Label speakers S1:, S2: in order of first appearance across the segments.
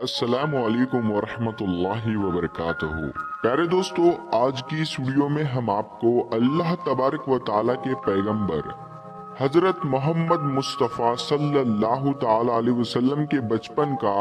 S1: अस्सलामुअलैकुम वरहमतुल्लाहि वबरकातुहू। प्यारे दोस्तों, आज की इस वीडियो में हम आपको अल्लाह तबारक व ताला के पैगंबर हजरत मोहम्मद मुस्तफ़ा सल्लल्लाहु ताला अलैहि वसल्लम के बचपन का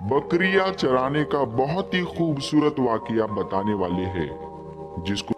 S1: बकरियां चराने का बहुत ही खूबसूरत वाकया बताने वाले हैं, जिसको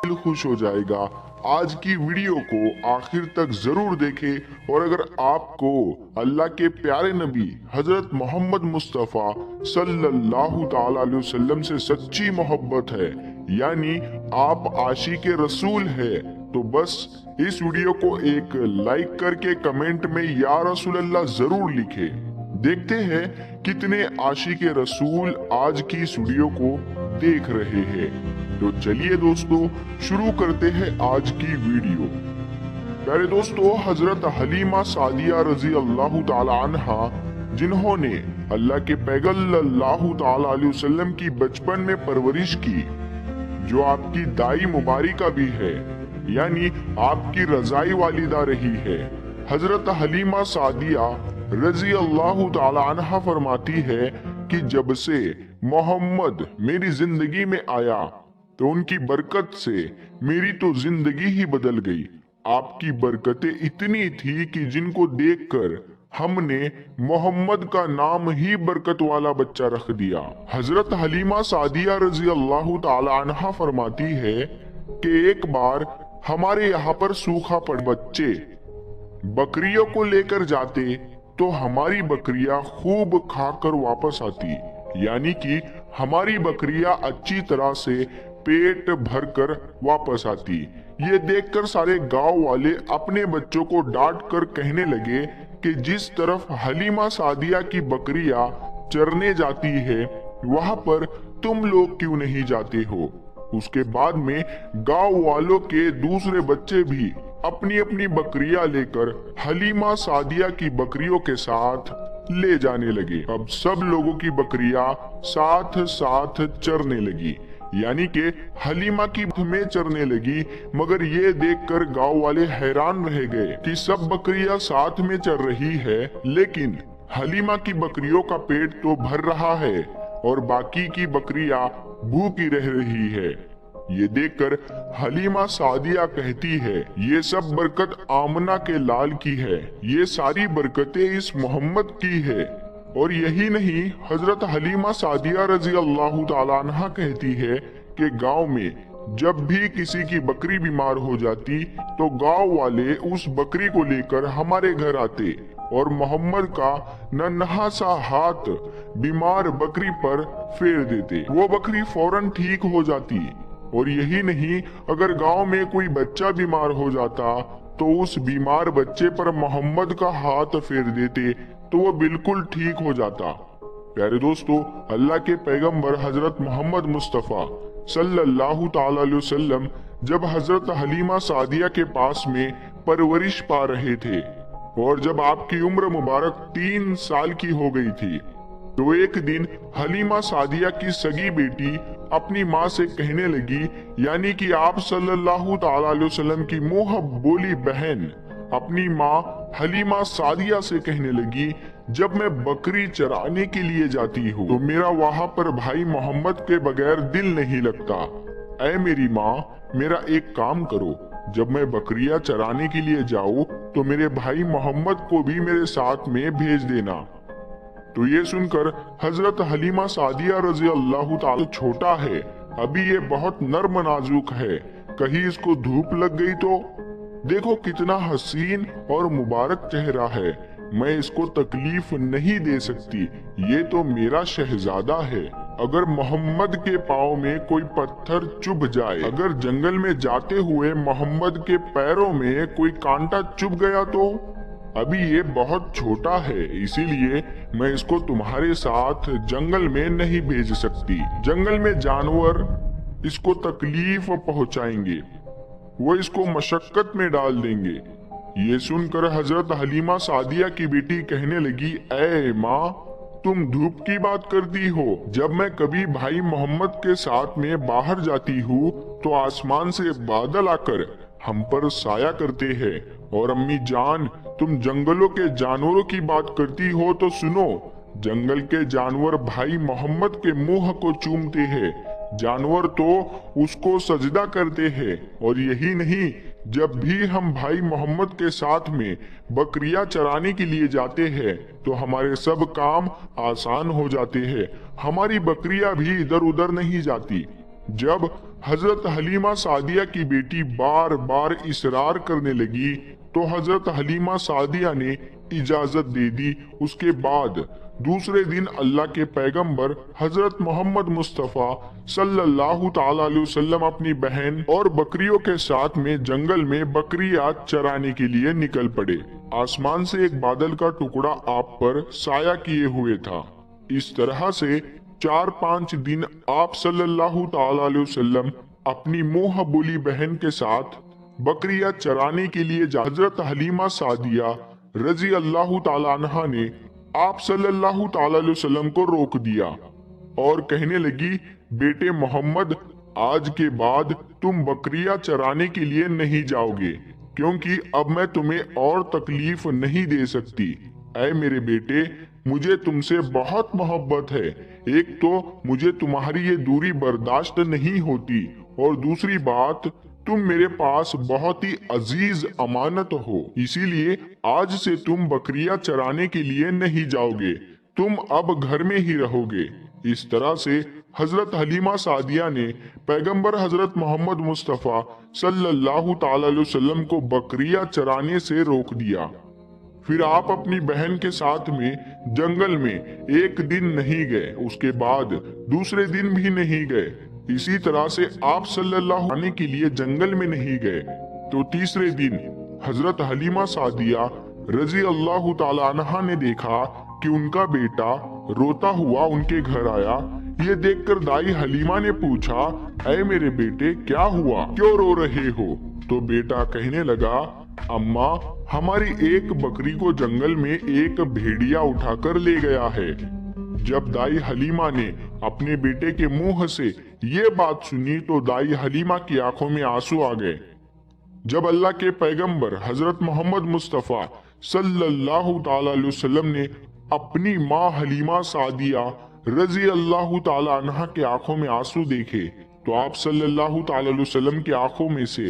S1: दिल खुश हो जाएगा। आज की वीडियो को आखिर तक जरूर देखें और अगर आपको अल्लाह के प्यारे नबी हजरत मोहम्मद मुस्तफ़ा सल्लल्लाहु ताला अलैहि वसल्लम से सच्ची मोहब्बत है, यानी आप आशिक रसूल है, तो बस इस वीडियो को एक लाइक करके कमेंट में या रसूल अल्लाह जरूर लिखें। देखते हैं कितने आशिक रसूल आज की इस वीडियो को देख रहे हैं। तो चलिए दोस्तों, शुरू करते हैं आज की वीडियो। प्यारे दोस्तों, हजरत हलीमा सादिया रजी अल्लाह ताला अन्हा, जिन्होंने अल्लाह के पैगंबर सल्लल्लाहु ताला अलैहि वसल्लम की बचपन में परवरिश की, जो आपकी दाई मुबारिका भी है, यानी आपकी रजाई वालिदा रही है। हजरत हलीमा सादिया रजी अल्लाह ताला अन्हा फरमाती है कि जब से मोहम्मद मेरी जिंदगी में आया तो उनकी बरकत से मेरी तो जिंदगी ही बदल गई। आपकी बरकतें इतनी थी कि जिनको देखकर हमने मोहम्मद का नाम ही बरकत वाला बच्चा रख दिया। हजरत हलीमा सादिया रजी अल्लाह ताला अन्हा फरमाती है कि एक बार हमारे यहाँ पर सूखा पड़ बच्चे बकरियों को लेकर जाते तो हमारी बकरियां खूब खाकर वापस आती, यानी कि हमारी बकरियां अच्छी तरह से पेट भरकर वापस आती। ये देखकर सारे गांव वाले अपने बच्चों को डांट कर कहने लगे कि जिस तरफ हलीमा सादिया की बकरियां चरने जाती है वहां पर तुम लोग क्यों नहीं जाते हो। उसके बाद में गांव वालों के दूसरे बच्चे भी अपनी अपनी बकरियां लेकर हलीमा सादिया की बकरियों के साथ ले जाने लगे। अब सब लोगों की बकरियां साथ साथ चरने लगी, यानी कि हलीमा की में चरने लगी। मगर ये देखकर गांव वाले हैरान रह गए कि सब बकरियां साथ में चर रही है, लेकिन हलीमा की बकरियों का पेट तो भर रहा है और बाकी की बकरियां भूखी रह रही है। ये देखकर हलीमा सादिया कहती है, ये सब बरकत आमना के लाल की है, ये सारी बरकतें इस मोहम्मद की है। और यही नहीं, हजरत हलीमा सादिया रजी अल्लाह ताला अन्हा कहती है कि गांव में जब भी किसी की बकरी बीमार हो जाती तो गांव वाले उस बकरी को लेकर हमारे घर आते और मोहम्मद का नन्हा सा हाथ बीमार बकरी पर फेर देते, वो बकरी फौरन ठीक हो जाती। और यही नहीं, अगर गांव में कोई बच्चा बीमार हो जाता तो उस बीमार बच्चे पर मोहम्मद का हाथ फेर देते तो वो बिल्कुल ठीक हो जाता। प्यारे दोस्तों, अल्लाह के पैगंबर हजरत मोहम्मद मुस्तफ़ा सल्लल्लाहु ताला अलैहि वसल्लम जब हजरत हलीमा सादिया के पास में परवरिश पा रहे थे और जब आपकी उम्र मुबारक 3 साल की हो गई थी, तो एक दिन हलीमा सादिया की सगी बेटी अपनी माँ से कहने लगी, यानी कि आप सल्लल्लाहु ताला अलैहि वसल्लम की मुँह बोली बहन अपनी माँ हलीमा सादिया से कहने लगी, जब मैं बकरी चराने के लिए जाती हूँ तो मेरा वहाँ पर भाई मोहम्मद के बगैर दिल नहीं लगता। ऐ मेरी माँ, मेरा एक काम करो, जब मैं बकरियां चराने के लिए जाऊँ तो मेरे भाई मोहम्मद को भी मेरे साथ में भेज देना। तो ये सुनकर हजरत हलीमा सादिया रजी अल्लाह ताला, छोटा है अभी, ये बहुत नर्म नाजुक है, कहीं इसको धूप लग गई तो। देखो कितना हसीन और मुबारक चेहरा है, मैं इसको तकलीफ नहीं दे सकती, ये तो मेरा शहजादा है। अगर मोहम्मद के पाँव में कोई पत्थर चुभ जाए, अगर जंगल में जाते हुए मोहम्मद के पैरों में कोई कांटा चुभ गया तो। अभी ये बहुत छोटा है, इसीलिए मैं इसको तुम्हारे साथ जंगल में नहीं भेज सकती। जंगल में जानवर इसको तकलीफ पहुंचाएंगे, वो इसको मशक्कत में डाल देंगे। ये सुनकर हजरत हलीमा सादिया की बेटी कहने लगी, ऐ माँ, तुम धूप की बात करती हो। जब मैं कभी भाई मोहम्मद के साथ में बाहर जाती हूँ तो आसमान से बादल आकर हम पर साया करते हैं। और अम्मी जान, तुम जंगलों के जानवरों की बात करती हो तो सुनो, जंगल के जानवर भाई मोहम्मद के मुंह को चूमते हैं, जानवर तो उसको सजदा करते हैं। और यही नहीं, जब भी हम भाई मोहम्मद के साथ में बकरियां चराने के लिए जाते हैं तो हमारे सब काम आसान हो जाते हैं, हमारी बकरियां भी इधर उधर नहीं जाती। जब हजरत हलीमा सादिया की बेटी बार बार इसरार करने लगी तो हजरत हलीमा सादिया ने इजाजत दे दी। उसके बाद दूसरे दिन अल्लाह के पैगंबर हजरत मोहम्मद मुस्तफ़ा सल्लल्लाहु ताला अलैहि वसल्लम अपनी बहन और बकरियों के साथ में जंगल में बकरियां चराने के लिए निकल पड़े। आसमान से एक बादल का टुकड़ा आप पर साया किए हुए था। इस तरह से 4-5 दिन आप सल्लल्लाहु ताला अलैहि वसल्लम अपनी मुंह बोली बहन के साथ बकरियां चराने के लिए हजरत हलीमा सादिया रजी अल्लाह ताला अन्हा ने आप सल्लल्लाहु ताला अलैहि वसल्लम को रोक दिया और कहने लगी, बेटे मोहम्मद, आज के बाद तुम बकरियां चराने के लिए नहीं जाओगे, क्योंकि अब मैं तुम्हें और तकलीफ नहीं दे सकती। ऐ मेरे बेटे, मुझे तुमसे बहुत मोहब्बत है। एक तो मुझे तुम्हारी ये दूरी बर्दाश्त नहीं होती, और दूसरी बात, तुम मेरे पास बहुत ही अजीज अमानत हो, इसीलिए आज से तुम बकरियां चराने के लिए नहीं जाओगे, तुम अब घर में ही रहोगे। इस तरह से हजरत हलीमा सादिया ने पैगंबर हजरत मोहम्मद मुस्तफ़ा सल्लल्लाहु ताला अलैहि वसल्लम को बकरियां चराने से रोक दिया। फिर आप अपनी बहन के साथ में जंगल में एक दिन नहीं गए, उसके बाद दूसरे दिन भी नहीं गए। इसी तरह से आप सल्लल्लाहु अलैहि वसल्लम के लिए जंगल में नहीं गए तो तीसरे दिन हजरत हलीमा सादिया रजी अल्लाह ताला अन्हा ने देखा कि उनका बेटा रोता हुआ उनके घर आया। ये देखकर दाई हलीमा ने पूछा, ऐ मेरे बेटे, क्या हुआ, क्यों रो रहे हो? तो बेटा कहने लगा, अम्मा, हमारी एक बकरी को जंगल में एक भेड़िया उठाकर ले गया है। जब दाई हलीमा ने अपने बेटे के मुंह से ये बात सुनी तो दाई हलीमा की आंखों में आंसू आ गए। जब अल्लाह के पैगंबर हजरत मोहम्मद मुस्तफ़ा सल्लल्लाहु ताला अलैहि वसल्लम ने अपनी माँ हलीमा सादिया रजी अल्लाह ताला अन्हा के आंखों में आंसू देखे तो आप सल्लल्लाहु ताला अलैहि वसल्लम की आंखों में से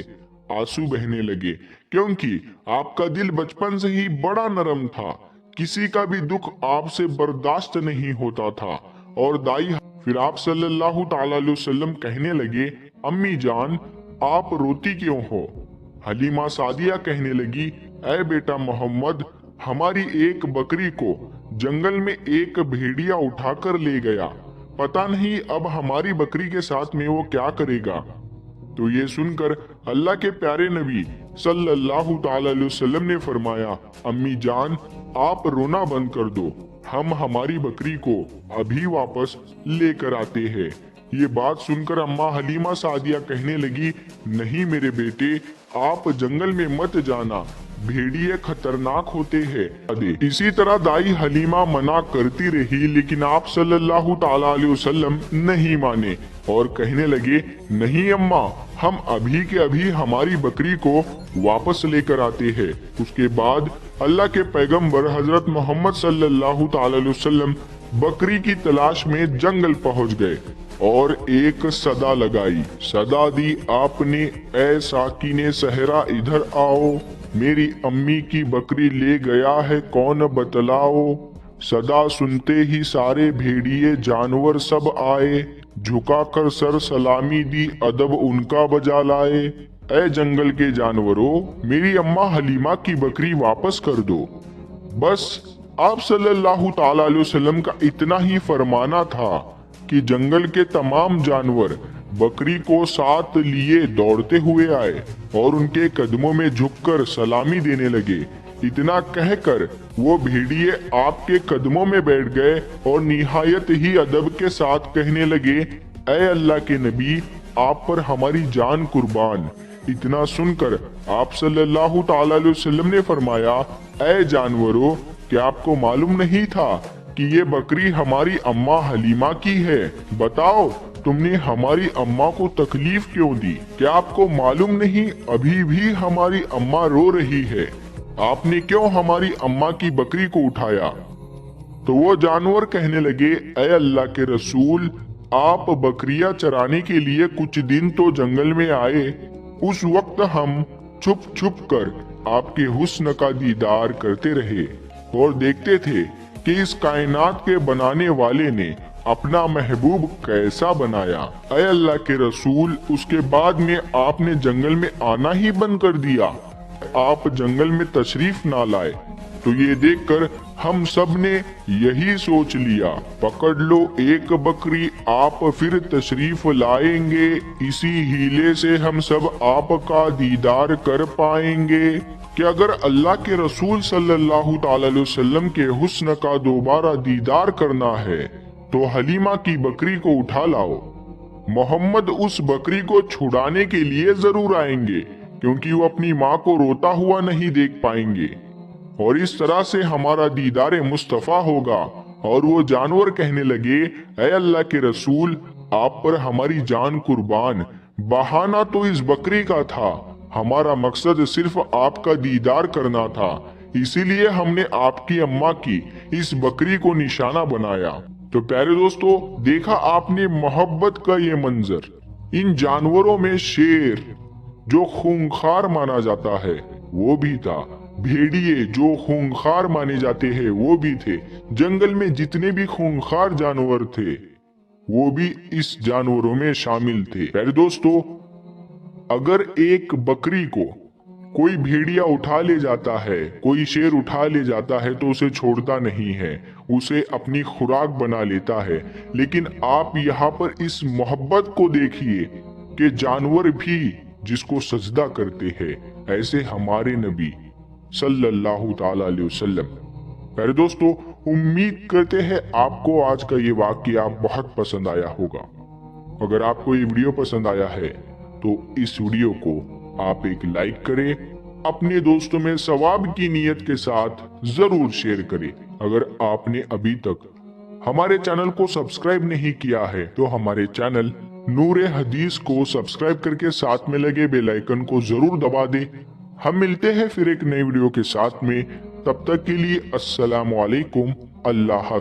S1: आंसू बहने लगे, क्योंकि आपका दिल बचपन से ही बड़ा नरम था, किसी का भी दुख आपसे बर्दाश्त नहीं होता था। और दाई फिर आप सल्लल्लाहु ताला अलैहि वसल्लम कहने लगे, अम्मी जान, आप रोती क्यों हो? हलीमा सादिया कहने लगी, ऐ बेटा मोहम्मद, हमारी एक बकरी को जंगल में एक भेड़िया उठाकर ले गया, पता नहीं अब हमारी बकरी के साथ में वो क्या करेगा। तो ये सुनकर अल्लाह के प्यारे नबी सल्लल्लाहु ताला अलैहि वसल्लम ने फरमाया, अम्मी जान, आप रोना बंद कर दो, हम हमारी बकरी को अभी वापस लेकर आते हैं। ये बात सुनकर अम्मा हलीमा सादिया कहने लगी, नहीं मेरे बेटे, आप जंगल में मत जाना, भेड़िए खतरनाक होते हैं। इसी तरह दाई हलीमा मना करती रही, लेकिन आप सल्लल्लाहु ताला अलैहि वसल्लम नहीं माने और कहने लगे, नहीं अम्मा, हम अभी के अभी हमारी बकरी को वापस लेकर आते हैं। उसके बाद अल्लाह के पैगंबर हजरत मोहम्मद सल्लल्लाहु ताला अलैहि वसल्लम बकरी की तलाश में जंगल पहुंच गए और एक सदा लगाई। सदा दी आपने, ऐ साकिने सहरा इधर आओ, मेरी अम्मी की बकरी ले गया है कौन बतलाओ। सदा सुनते ही सारे भेड़िए जानवर सब आए, झुकाकर सर सलामी दी अदब उनका बजा लाए। ऐ जंगल के जानवरों, मेरी अम्मा हलीमा की बकरी वापस कर दो। बस आप सल्लल्लाहु ताला अलैहि वसल्लम का इतना ही फरमाना था कि जंगल के तमाम जानवर बकरी को साथ लिए दौड़ते हुए आए और उनके कदमों में झुककर सलामी देने लगे। इतना कहकर वो भेड़िए आपके कदमों में बैठ गए और निहायत ही अदब के साथ कहने लगे, ऐ अल्लाह के नबी, आप पर हमारी जान कुर्बान। इतना सुनकर आप सल्लल्लाहु ताला अलैहि वसल्लम ने फरमाया, ऐ जानवरों, क्या आपको मालूम नहीं था कि ये बकरी हमारी अम्मा हलीमा की है? बताओ तुमने हमारी अम्मा को तकलीफ क्यों दी? क्या आपको मालूम नहीं अभी भी हमारी अम्मा रो रही है? आपने क्यों हमारी अम्मा की बकरी को उठाया? तो वो जानवर कहने लगे, ऐ अल्लाह के रसूल, आप बकरियां चराने के लिए कुछ दिन तो जंगल में आए। उस वक्त हम छुप छुप कर आपके हुस्न का दीदार करते रहे और देखते थे कि इस कायनात के बनाने वाले ने अपना महबूब कैसा बनाया। ऐ अल्लाह के रसूल, उसके बाद में आपने जंगल में आना ही बंद कर दिया। आप जंगल में तशरीफ ना लाए तो ये देखकर हम सब ने यही सोच लिया, पकड़ लो एक बकरी, आप फिर तशरीफ लाएंगे, इसी हीले से हम सब आपका दीदार कर पाएंगे। कि अगर अल्लाह के रसूल सल्लल्लाहु अलैहि वसल्लम के हुस्न का दोबारा दीदार करना है तो हलीमा की बकरी को उठा लाओ। मोहम्मद उस बकरी को छुड़ाने के लिए जरूर आएंगे, क्योंकि वो अपनी माँ को रोता हुआ नहीं देख पाएंगे, और इस तरह से हमारा दीदार मुस्तफा होगा। और वो जानवर कहने लगे, ऐ अल्लाह के रसूल, आप पर हमारी जान कुर्बान, बहाना तो इस बकरी का था, हमारा मकसद सिर्फ आपका दीदार करना था, इसीलिए हमने आपकी अम्मा की इस बकरी को निशाना बनाया। तो प्यारे दोस्तों, देखा आपने मोहब्बत का ये मंजर। इन जानवरों में शेर जो खूंखार माना जाता है वो भी था, भेड़िए जो खूंखार माने जाते हैं वो भी थे, जंगल में जितने भी खूंखार जानवर थे वो भी इस जानवरों में शामिल थे। प्यारे दोस्तों, अगर एक बकरी को कोई भेड़िया उठा ले जाता है, कोई शेर उठा ले जाता है तो उसे छोड़ता नहीं है, उसे अपनी खुराक बना लेता है। लेकिन आप यहाँ पर इस मोहब्बत को देखिए कि जानवर भी जिसको सजदा करते हैं, ऐसे हमारे नबी सल्लल्लाहु ताला अलैहि वसल्लम। प्यारे दोस्तों, उम्मीद करते हैं आपको आज का ये वाकया बहुत पसंद आया होगा। अगर आपको ये वीडियो पसंद आया है तो इस वीडियो को आप एक लाइक करें, अपने दोस्तों में सवाब की नीयत के साथ जरूर शेयर करें। अगर आपने अभी तक हमारे चैनल को सब्सक्राइब नहीं किया है तो हमारे चैनल नूरे हदीस को सब्सक्राइब करके साथ में लगे बेल आइकन को जरूर दबा दें। हम मिलते हैं फिर एक नई वीडियो के साथ में, तब तक के लिए अस्सलाम वालेकुम, अल्लाह हाफ़िज़।